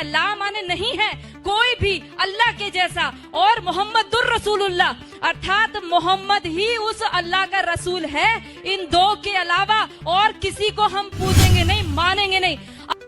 है, ला माने नहीं है कोई भी अल्लाह के जैसा, और मोहम्मदुर रसूलुल्लाह अर्थात मोहम्मद ही उस अल्लाह का रसूल है। इन दो के अलावा और किसी को हम पूजेंगे नहीं, मानेंगे नहीं।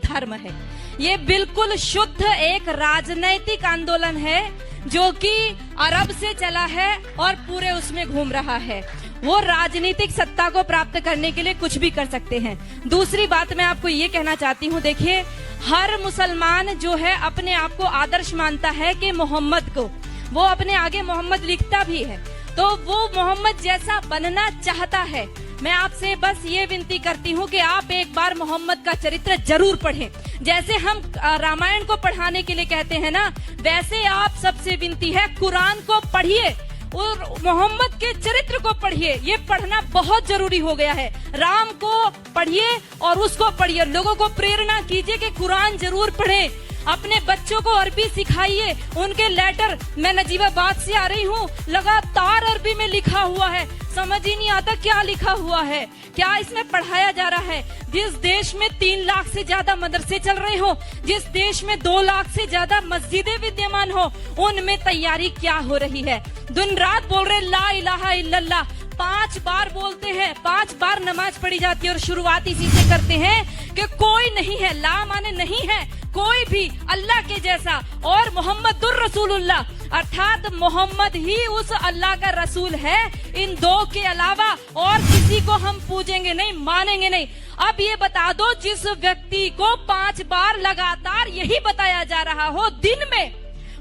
धर्म है ये बिल्कुल शुद्ध एक राजनैतिक आंदोलन है जो कि अरब से चला है और पूरे उसमें घूम रहा है। वो राजनीतिक सत्ता को प्राप्त करने के लिए कुछ भी कर सकते हैं। दूसरी बात मैं आपको ये कहना चाहती हूँ, देखिए हर मुसलमान जो है अपने आप को आदर्श मानता है कि मोहम्मद को, वो अपने आगे मोहम्मद लिखता भी है, तो वो मोहम्मद जैसा बनना चाहता है। मैं आपसे बस ये विनती करती हूँ कि आप एक बार मोहम्मद का चरित्र जरूर पढ़ें। जैसे हम रामायण को पढ़ाने के लिए कहते हैं ना, वैसे आप सबसे विनती है कुरान को पढ़िए और मोहम्मद के चरित्र को पढ़िए। ये पढ़ना बहुत जरूरी हो गया है। राम को पढ़िए और उसको पढ़िए। लोगों को प्रेरणा कीजिए कि कुरान जरूर पढ़ें। अपने बच्चों को अरबी सिखाइए। उनके लेटर, मैं नजीबाबाद से आ रही हूँ, लगातार अरबी में लिखा हुआ है, समझ ही नहीं आता क्या लिखा हुआ है, क्या इसमें पढ़ाया जा रहा है। जिस देश में 3 लाख से ज्यादा मदरसे चल रहे हो, जिस देश में 2 लाख से ज्यादा मस्जिदें विद्यमान हो, उनमें तैयारी क्या हो रही है। दिन रात बोल रहे ला इलाहा इल्लल्लाह, 5 बार बोलते हैं, 5 बार नमाज पढ़ी जाती है और शुरुआत इसी से करते हैं कि कोई नहीं है, ला माने नहीं है कोई भी अल्लाह के जैसा, और मोहम्मदुर रसूलुल्लाह अर्थात मोहम्मद ही उस अल्लाह का रसूल है। इन दो के अलावा और किसी को हम पूजेंगे नहीं, मानेंगे नहीं। अब ये बता दो, जिस व्यक्ति को 5 बार लगातार यही बताया जा रहा हो, दिन में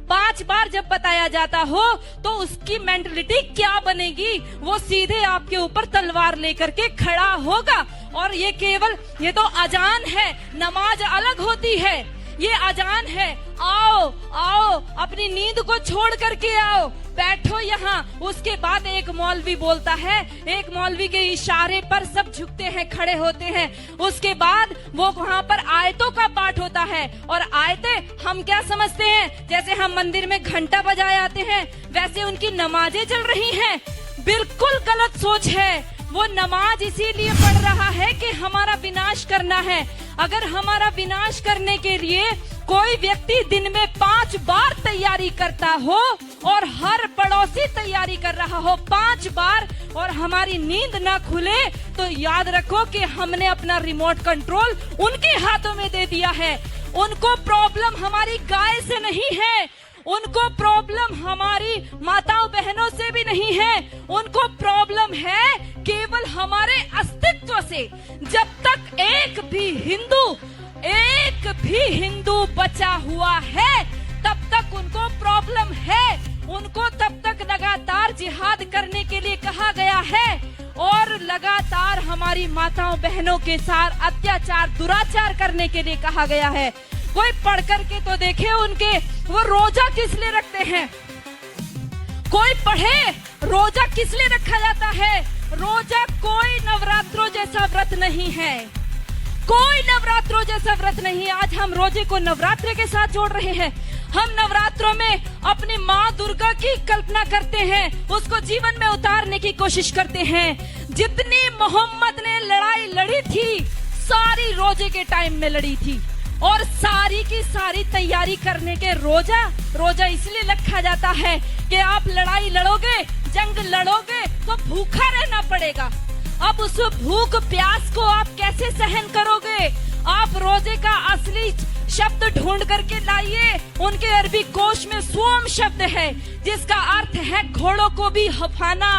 5 बार जब बताया जाता हो, तो उसकी मेंटलिटी क्या बनेगी। वो सीधे आपके ऊपर तलवार लेकर के खड़ा होगा। और ये केवल, ये तो अजान है, नमाज अलग होती है, ये अजान है। आओ आओ, अपनी नींद को छोड़ करके आओ, बैठो यहाँ। उसके बाद एक मौलवी बोलता है, एक मौलवी के इशारे पर सब झुकते हैं, खड़े होते हैं। उसके बाद वो वहाँ पर आयतों का पाठ होता है, और आयतें हम क्या समझते हैं, जैसे हम मंदिर में घंटा बजाए आते हैं, वैसे उनकी नमाजें चल रही हैं। बिल्कुल गलत सोच है। वो नमाज इसीलिए पढ़ रहा है कि हमारा विनाश करना है। अगर हमारा विनाश करने के लिए कोई व्यक्ति दिन में 5 बार तैयारी करता हो और हर पड़ोसी तैयारी कर रहा हो 5 बार, और हमारी नींद ना खुले, तो याद रखो कि हमने अपना रिमोट कंट्रोल उनके हाथों में दे दिया है। उनको प्रॉब्लम हमारी गाय से नहीं है, उनको प्रॉब्लम हमारी माताओं बहनों से भी नहीं है, उनको प्रॉब्लम है केवल हमारे अस्तित्व से। जब तक एक भी हिंदू बचा हुआ है, तब तक उनको प्रॉब्लम है। उनको तब तक लगातार जिहाद करने के लिए कहा गया है, और लगातार हमारी माताओं बहनों के साथ अत्याचार दुराचार करने के लिए कहा गया है। कोई पढ़ करके तो देखे उनके, वो रोजा किस लिए रखते हैं। कोई पढ़े रोजा किस लिए रखा जाता है। रोजा कोई नवरात्रों जैसा व्रत नहीं है, कोई नवरात्रों जैसा व्रत नहीं। आज हम रोजे को नवरात्रे के साथ जोड़ रहे हैं। हम नवरात्रों में अपनी माँ दुर्गा की कल्पना करते हैं, उसको जीवन में उतारने की कोशिश करते हैं। जितनी मोहम्मद ने लड़ाई लड़ी थी, सारी रोजे के टाइम में लड़ी थी, और सारी की सारी तैयारी करने के रोजा इसलिए रखा जाता है कि आप लड़ाई लड़ोगे, जंग लड़ोगे, तो भूखा रहना पड़ेगा। अब उस भूख प्यास को आप कैसे सहन करोगे। आप रोजे का असली शब्द ढूंढ करके लाइए। उनके अरबी कोश में सोम शब्द है, जिसका अर्थ है घोड़ों को भी हफाना,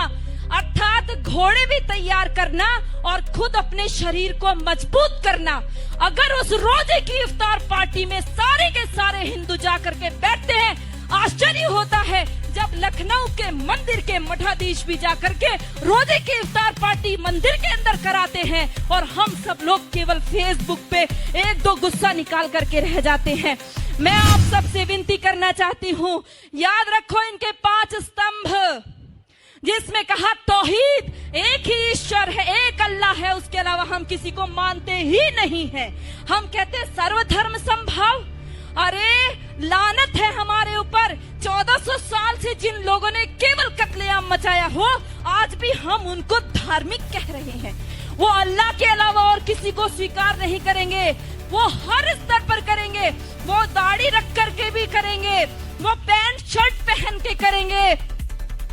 अर्थात घोड़े भी तैयार करना और खुद अपने शरीर को मजबूत करना। अगर उस रोजे की इफ्तार पार्टी में सारे के सारे हिंदू जाकर के बैठते हैं, आश्चर्य होता है जब लखनऊ के मंदिर के मठाधीश भी जाकर के रोजे की इफ्तार पार्टी मंदिर के अंदर कराते हैं, और हम सब लोग केवल फेसबुक पे 1-2 गुस्सा निकाल करके रह जाते हैं। मैं आप सबसे विनती करना चाहती हूँ, याद रखो इनके 5 स्तंभ, जिसमें कहा तौहीद, एक ही ईश्वर है, एक अल्लाह है, उसके अलावा हम किसी को मानते ही नहीं है। हम कहते सर्वधर्म संभाव। अरे लानत है हमारे ऊपर। 1400 साल से जिन लोगों ने केवल कत्लेआम मचाया हो, आज भी हम उनको धार्मिक कह रहे हैं। वो अल्लाह के अलावा और किसी को स्वीकार नहीं करेंगे, वो हर स्तर पर करेंगे। वो दाढ़ी रख करके भी करेंगे, वो पैंट शर्ट पहन के करेंगे,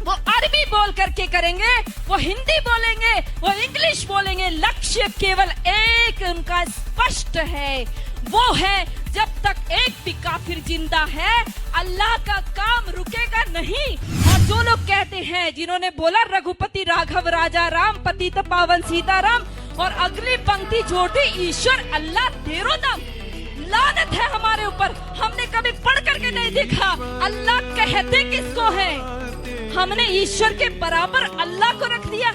वो अरबी बोल करके करेंगे, वो हिंदी बोलेंगे, वो इंग्लिश बोलेंगे। लक्ष्य केवल एक उनका स्पष्ट है, वो है जब तक एक भी काफिर जिंदा है अल्लाह का काम रुकेगा नहीं। और जो लोग कहते हैं, जिन्होंने बोला रघुपति राघव राजा राम पतित पावन सीताराम, और अगली पंक्ति जोड़ दी ईश्वर अल्लाह तेरो नाम, लानत है हमारे ऊपर। हमने कभी पढ़ करके नहीं देखा अल्लाह कहते किसको है। हमने ईश्वर के बराबर अल्लाह को रख दिया।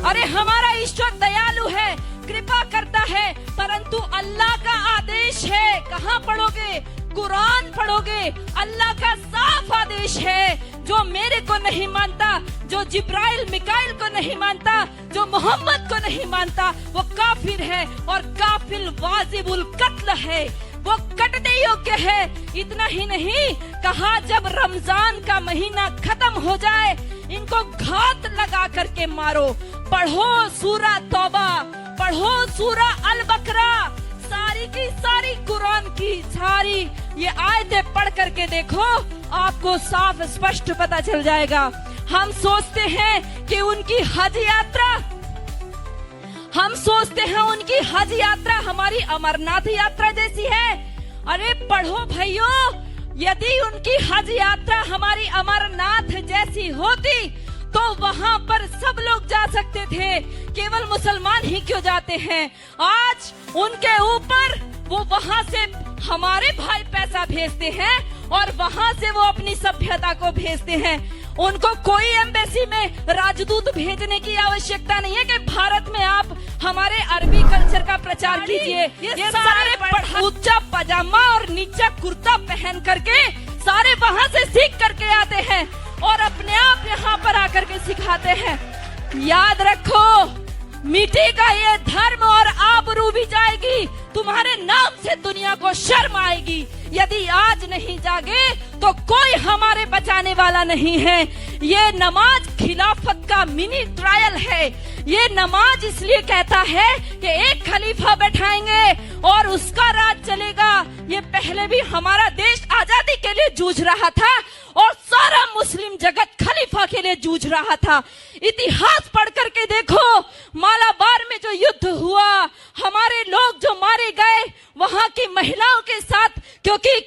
अरे हमारा ईश्वर दयालु है, कृपा करता है, परंतु अल्लाह का आदेश है। कहाँ पढ़ोगे? कुरान पढ़ोगे। अल्लाह का साफ आदेश है, जो मेरे को नहीं मानता, जो जिब्राइल मिकाइल को नहीं मानता, जो मोहम्मद को नहीं मानता, वो काफिर है, और काफिर वाजिबुल कत्ल है, वो कटने योग्य है। इतना ही नहीं कहा, जब रमजान का महीना खत्म हो जाए इनको घात लगा करके मारो। पढ़ो सूरा तौबा, पढ़ो सूरा अल बकरा, सारी की सारी कुरान की सारी ये आयतें पढ़ करके देखो, आपको साफ स्पष्ट पता चल जाएगा। हम सोचते हैं कि उनकी हज यात्रा, हम सोचते हैं उनकी हज यात्रा हमारी अमरनाथ यात्रा जैसी है। अरे पढ़ो भाइयों, यदि उनकी हज यात्रा हमारी अमरनाथ जैसी होती तो वहाँ पर सब लोग जा सकते थे, केवल मुसलमान ही क्यों जाते हैं? आज उनके ऊपर वो वहाँ से हमारे भाई पैसा भेजते हैं और वहाँ से वो अपनी सभ्यता को भेजते हैं। उनको कोई एम्बेसी में राजदूत भेजने की आवश्यकता नहीं है कि भारत में आप हमारे अरबी कल्चर का प्रचार कीजिए। ये सारे ऊंचा पजामा और नीचा कुर्ता पहन करके सारे वहाँ से सीख करके आते हैं और अपने आप यहाँ पर आकर के सिखाते हैं। याद रखो, मिटेगा ये धर्म और आबरू भी जाएगी, तुम्हारे नाम से दुनिया को शर्म आएगी। यदि आज नहीं जागे तो कोई हमारे बचाने वाला नहीं है। ये नमाज खिलाफत का मिनी ट्रायल है। ये नमाज इसलिए कहता है कि एक खलीफा बैठाएंगे और उसका राज चलेगा। ये पहले भी हमारा देश आजादी के लिए जूझ रहा था और सारा मुस्लिम जगत खलीफा के लिए जूझ रहा था। इतिहास पढ़ करके देखो, मालाबार में जो युद्ध हुआ, हमारे लोग जो मारे गए वहां की महिलाओं के साथ, क्योंकि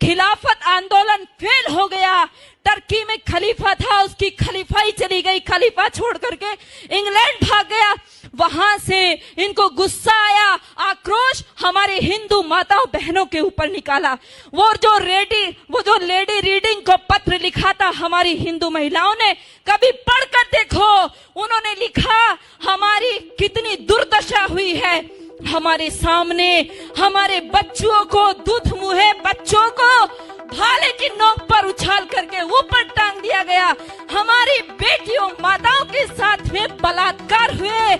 खिलाफत आंदोलन फेल हो गया। टर्की में खलीफा था, उसकी खलीफाई चली गई, खलीफा छोड़ करके इंग्लैंड भाग गया। वहां से इनको गुस्सा आया, आक्रोश हमारे हिंदू माताओं बहनों के ऊपर निकाला। वो जो लेडी रीडिंग को पत्र लिखा था हमारी हिंदू महिलाओं ने, कभी पढ़कर देखो, उन्होंने लिखा हमारी कितनी दुर्दशा हुई है। हमारे सामने हमारे बच्चों को, दूध मुहे बच्चों को भाले की नोक पर उछाल करके ऊपर टांग दिया गया। हमारी बेटियों माताओं के साथ में बलात्कार हुए।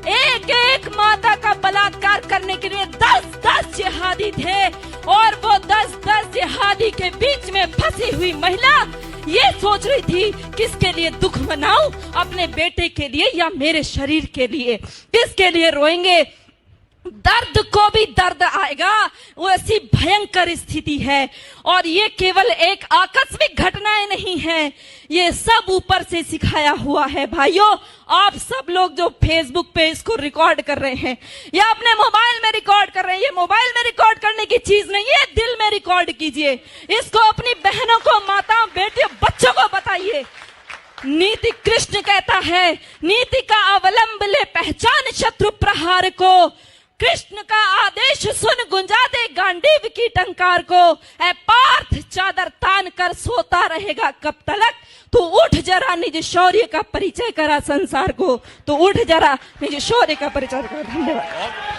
एक एक माता का बलात्कार करने के लिए 10-10 जिहादी थे और वो 10-10 जिहादी के बीच में फंसी हुई महिला ये सोच रही थी किसके लिए दुख मनाऊं, अपने बेटे के लिए या मेरे शरीर के लिए, किसके लिए रोएंगे। दर्द को भी दर्द आएगा, वो ऐसी भयंकर स्थिति है। और ये केवल एक आकस्मिक घटनाएं नहीं है, ये सब ऊपर से सिखाया हुआ है। भाइयों, आप सब लोग जो फेसबुक पे इसको रिकॉर्ड कर रहे हैं या अपने मोबाइल में रिकॉर्ड कर रहे हैं, ये मोबाइल में रिकॉर्ड करने की चीज नहीं है, दिल में रिकॉर्ड कीजिए। इसको अपनी बहनों को, माताओं, बेटियों, बच्चों को बताइए। नीति कृष्ण कहता है, नीति का अवलंब ले पहचान शत्रु प्रहार को। कृष्ण का आदेश सुन गुंजा दे गांडीव की टंकार को। ऐ पार्थ चादर तान कर सोता रहेगा कब तलक, तू उठ जरा निज शौर्य का परिचय करा संसार को। तो उठ जरा निज शौर्य का परिचय करा। धन्यवाद।